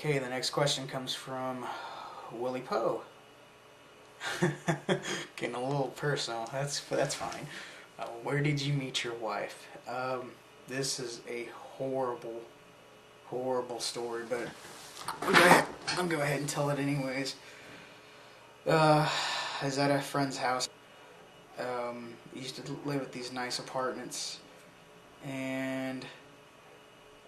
Okay, the next question comes from Willie Poe. Getting a little personal. That's fine. Where did you meet your wife? This is a horrible, horrible story, but I'm gonna go ahead and tell it anyways. I was at a friend's house. Used to live at these nice apartments, and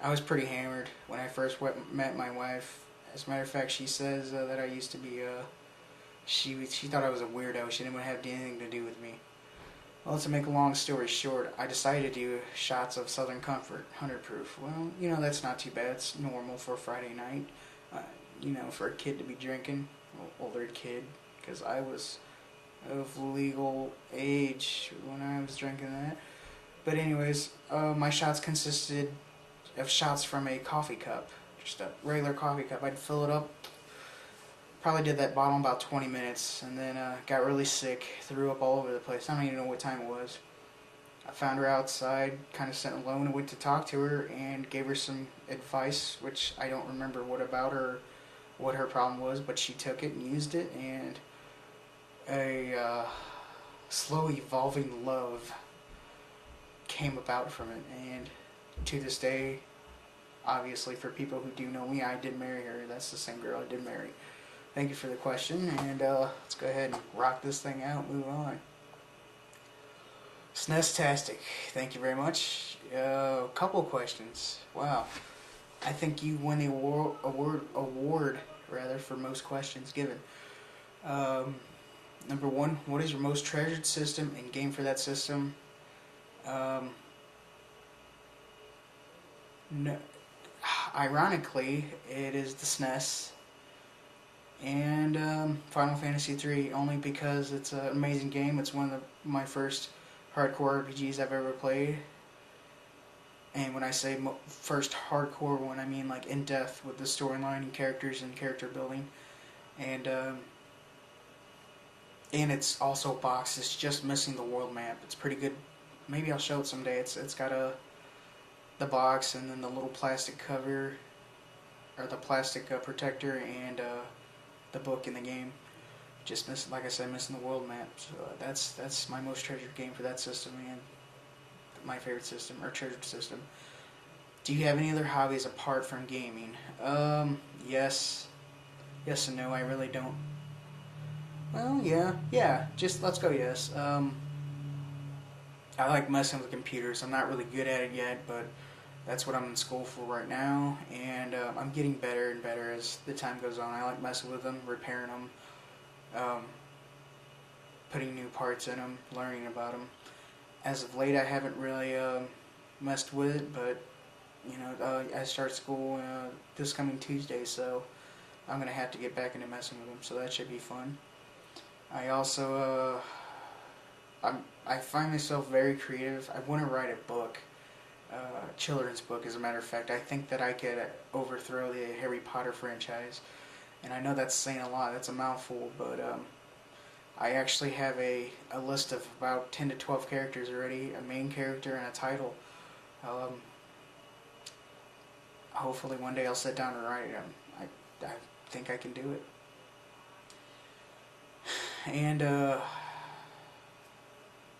I was pretty hammered when I first met my wife. As a matter of fact, she says that I used to be. She thought I was a weirdo. She didn't want to have anything to do with me. Well, to make a long story short, I decided to do shots of Southern Comfort, 100 proof. Well, that's not too bad. It's normal for a Friday night. For a kid to be drinking, older kid, because I was of legal age when I was drinking that. But anyways, my shots consisted of shots from a coffee cup, just a regular coffee cup. I'd fill it up. Probably did that bottle in about 20 minutes, and then got really sick, threw up all over the place. I don't even know what time it was. I found her outside, kind of sat alone, and went to talk to her and gave her some advice, which I don't remember what her problem was, but she took it and used it, and a slow evolving love came about from it. And to this day, obviously, for people who do know me, I did marry her. That's the same girl I did marry. Thank you for the question, and let's go ahead and rock this thing out, move on. SNES-tastic, thank you very much. Couple questions. Wow. I think you won the award for most questions given. Number one, what is your most treasured system and game for that system? No, ironically, it is the SNES. And Final Fantasy III, only because it's an amazing game. It's one of my first hardcore RPGs I've ever played. And when I say first hardcore one, I mean like in depth with the storyline and characters and character building. And it's also boxed. It's just missing the world map. It's pretty good. Maybe I'll show it someday. It's got the box and then the little plastic cover, or the plastic protector, and the book in the game. Just like I said, missing the world map. So that's my most treasured game for that system, and my favorite system, or treasured system. Do you have any other hobbies apart from gaming? Yes and no. I really don't. Well, yeah. Just let's go. Yes. I like messing with computers. I'm not really good at it yet, but that's what I'm in school for right now, and I'm getting better and better as the time goes on. I like messing with them, repairing them, putting new parts in them, learning about them. As of late, I haven't really messed with it, but I start school this coming Tuesday, so I'm gonna have to get back into messing with them. So that should be fun. I also I find myself very creative. I want to write a book. Children's book, as a matter of fact. I think that I could overthrow the Harry Potter franchise, and I know that's saying a lot. That's a mouthful, but I actually have a list of about 10 to 12 characters already, a main character and a title. Hopefully one day I'll sit down and write it. I think I can do it. And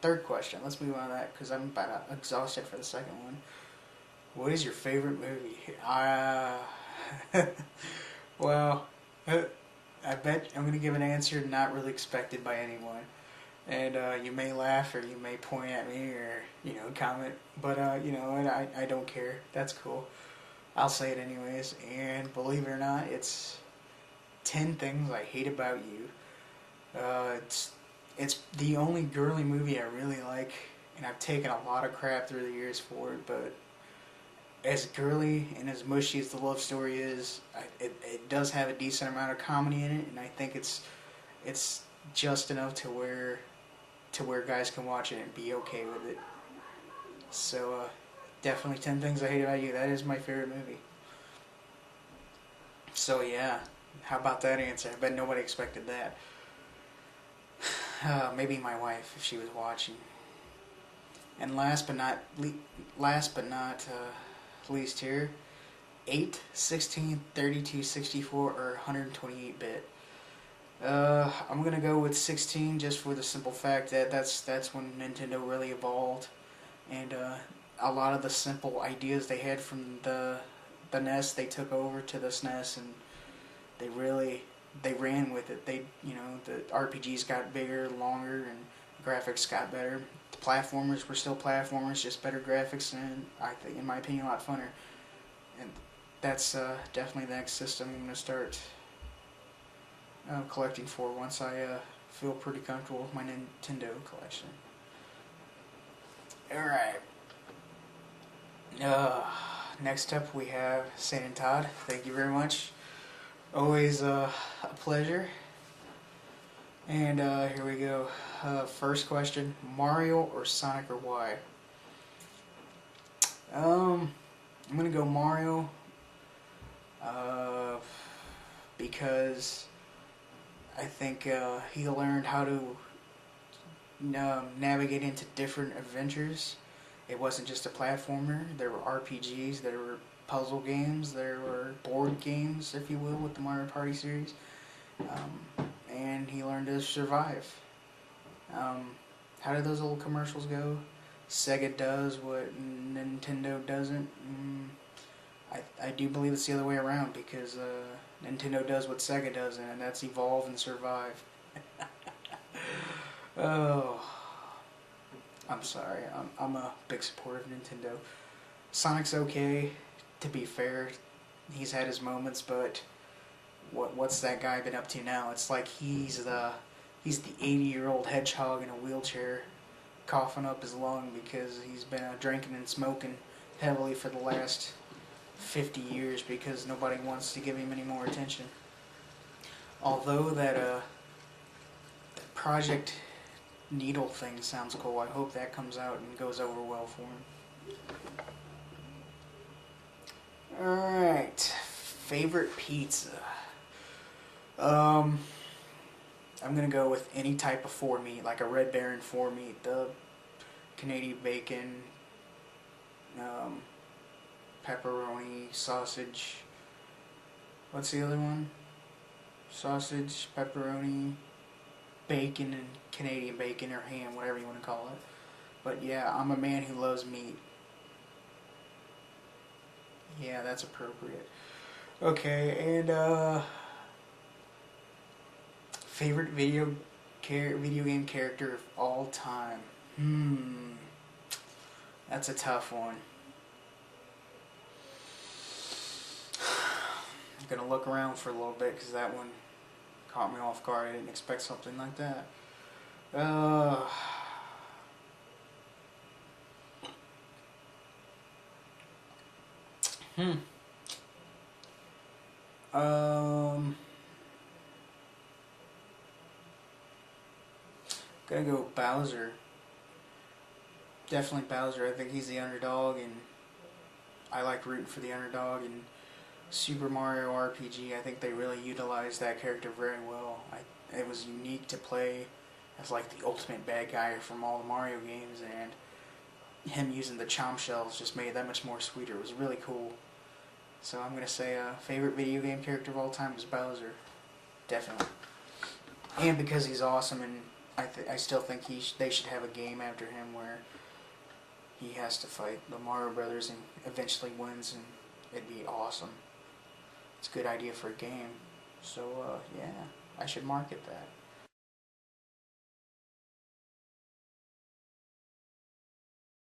third question. Let's move on to that because I'm about exhausted for the second one. What is your favorite movie? Well, I bet I'm going to give an answer not really expected by anyone. And you may laugh or you may point at me or, comment. But, I don't care. That's cool. I'll say it anyways. And believe it or not, it's 10 Things I Hate About You. It's the only girly movie I really like, and I've taken a lot of crap through the years for it, but as girly and as mushy as the love story is, it does have a decent amount of comedy in it, and I think it's just enough to where guys can watch it and be okay with it. So definitely 10 Things I Hate About You. That is my favorite movie. So yeah, how about that answer? I bet nobody expected that. Maybe my wife, if she was watching. And last but not least here, 8, 16, 32, 64, or 128-bit. I'm gonna go with 16 just for the simple fact that that's when Nintendo really evolved, and a lot of the simple ideas they had from the NES they took over to the SNES, and they ran with it. The RPGs got bigger, longer, and graphics got better. The platformers were still platformers, just better graphics, and I think, in my opinion, a lot funner. And that's definitely the next system I'm gonna start collecting for once I feel pretty comfortable with my Nintendo collection. Alright. Next up we have San and Todd. Thank you very much. Always a pleasure. And here we go. First question: Mario or Sonic or why? I'm gonna go Mario. Because I think he learned how to navigate into different adventures. It wasn't just a platformer. There were RPGs, there were puzzle games, there were board games, if you will, with the Mario Party series. And he learned to survive. How did those old commercials go? Sega does what Nintendo doesn't. I do believe it's the other way around, because Nintendo does what Sega does, and that's evolve and survive. Oh, I'm sorry. I'm a big supporter of Nintendo. Sonic's okay, to be fair. He's had his moments, but what's that guy been up to now? It's like he's the 80-year-old hedgehog in a wheelchair, coughing up his lung because he's been drinking and smoking heavily for the last 50 years because nobody wants to give him any more attention. Although that Project Needle thing sounds cool, I hope that comes out and goes over well for him. Alright, favorite pizza. I'm gonna go with any type of 4-meat, like a Red Baron 4-meat, the Canadian bacon, pepperoni, sausage. What's the other one? Sausage, pepperoni, bacon, and Canadian bacon or ham, whatever you want to call it. But yeah, I'm a man who loves meat. Yeah, that's appropriate. Okay, and favorite video game character of all time. That's a tough one. I'm gonna look around for a little bit because that one caught me off guard. I didn't expect something like that. Gotta go with Bowser. Definitely Bowser. I think he's the underdog, and I like rooting for the underdog. And Super Mario RPG, I think they really utilized that character very well. It was unique to play as like the ultimate bad guy from all the Mario games, and him using the chomp shells just made it that much more sweeter. It was really cool. So I'm gonna say favorite video game character of all time was Bowser, definitely. And because he's awesome, and I still think they should have a game after him where he has to fight the Mario Brothers and eventually wins, and it'd be awesome. It's a good idea for a game. So yeah, I should market that.